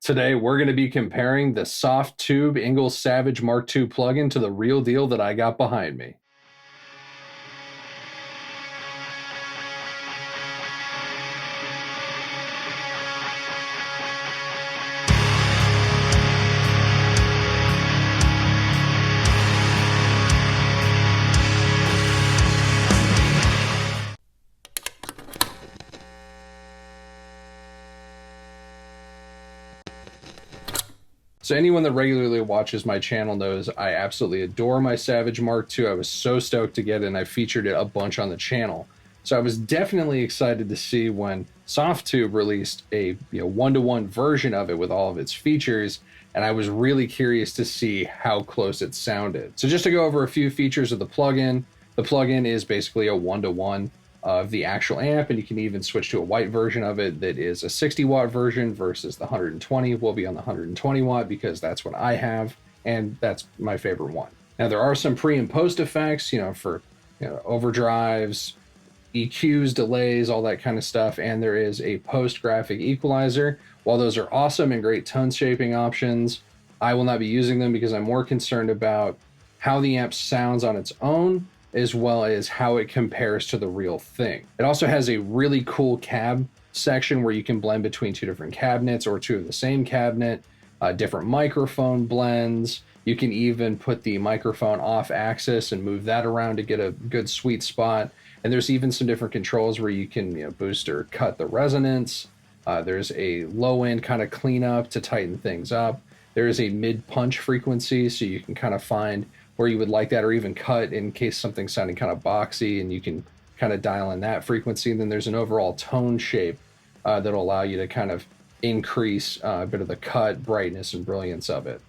Today, we're going to be comparing the Softube ENGL Savage Mark II plugin to the real deal that I got behind me. So anyone that regularly watches my channel knows I absolutely adore my Savage Mark II. I was so stoked to get it, and I featured it a bunch on the channel. So I was definitely excited to see when Softube released a one-to-one version of it with all of its features, and I was really curious to see how close it sounded. So just to go over a few features of the plugin is basically a one-to-one of the actual amp, and you can even switch to a white version of it that is a 60 watt version versus the 120. We'll be on the 120 watt because that's what I have, and that's my favorite one. Now there are some pre and post effects, for overdrives, EQs, delays, all that kind of stuff, and there is a post graphic equalizer. While those are awesome and great tone shaping options, I will not be using them because I'm more concerned about how the amp sounds on its own, as well as how it compares to the real thing. It also has a really cool cab section where you can blend between two different cabinets or two of the same cabinet, different microphone blends. You can even put the microphone off axis and move that around to get a good sweet spot. And there's even some different controls where you can boost or cut the resonance. There's a low end kind of cleanup to tighten things up. There is a mid punch frequency, so you can kind of find where you would like that, or even cut in case something's sounding kind of boxy, and you can kind of dial in that frequency. And then there's an overall tone shape that'll allow you to kind of increase a bit of the cut, brightness, and brilliance of it.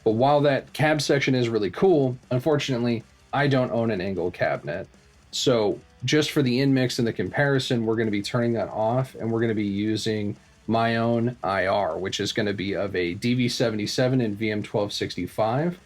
But while that cab section is really cool, unfortunately, I don't own an ENGL cabinet. So just for the in-mix and the comparison, we're going to be turning that off, and we're going to be using my own IR, which is going to be of a DV77 and VM1265.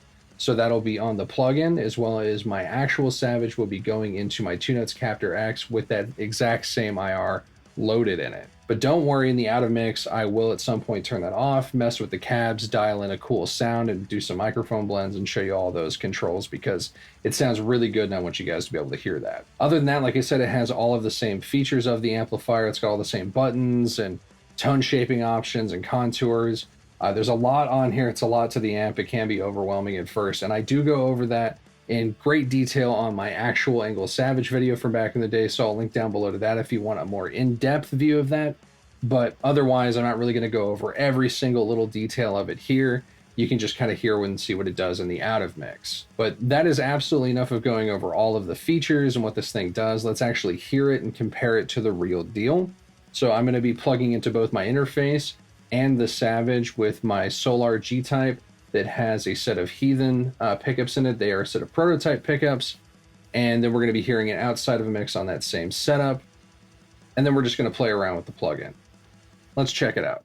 So that'll be on the plugin, as well as my actual Savage will be going into my 2Notes Captor X with that exact same IR loaded in it. But don't worry, in the out of mix, I will at some point turn that off, mess with the cabs, dial in a cool sound, and do some microphone blends and show you all those controls because it sounds really good and I want you guys to be able to hear that. Other than that, like I said, it has all of the same features of the amplifier. It's got all the same buttons and tone shaping options and contours. There's a lot on here. It's a lot to the amp. It can be overwhelming at first, and I do go over that in great detail on my actual ENGL Savage video from back in the day, so I'll link down below to that if you want a more in-depth view of that. But otherwise, I'm not really going to go over every single little detail of it here. You can just kind of hear and see what it does in the out of mix. But that is absolutely enough of going over all of the features and what this thing does. Let's actually hear it and compare it to the real deal. So I'm going to be plugging into both my interface and the Savage with my Solar G-Type that has a set of Heathen pickups in it. They are a set of prototype pickups, and then we're going to be hearing it outside of a mix on that same setup, and then we're just going to play around with the plugin. Let's check it out.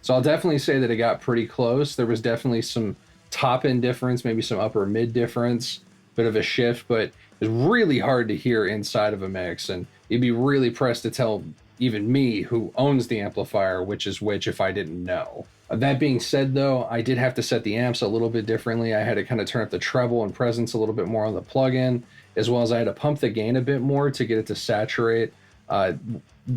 So I'll definitely say that it got pretty close. There was definitely some top end difference, maybe some upper mid difference, bit of a shift, but it was really hard to hear inside of a mix, and you'd be really pressed to tell even me, who owns the amplifier, which is which if I didn't know. That being said, though, I did have to set the amps a little bit differently. I had to kind of turn up the treble and presence a little bit more on the plug-in, as well as I had to pump the gain a bit more to get it to saturate,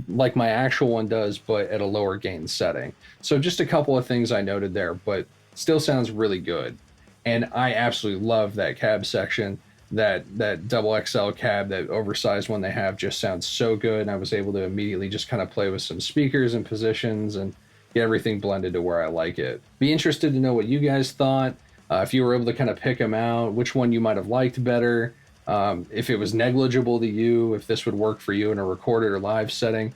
like my actual one does, but at a lower gain setting. So just a couple of things I noted there, but still sounds really good. And I absolutely love that cab section. That double XL cab, that oversized one they have, just sounds so good. And I was able to immediately just kind of play with some speakers and positions and get everything blended to where I like it. Be interested to know what you guys thought. If you were able to kind of pick them out, which one you might have liked better, if it was negligible to you, if this would work for you in a recorded or live setting.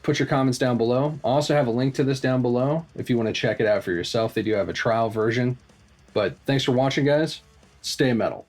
Put your comments down below. I'll also have a link to this down below if you want to check it out for yourself. They do have a trial version. But thanks for watching, guys. Stay metal.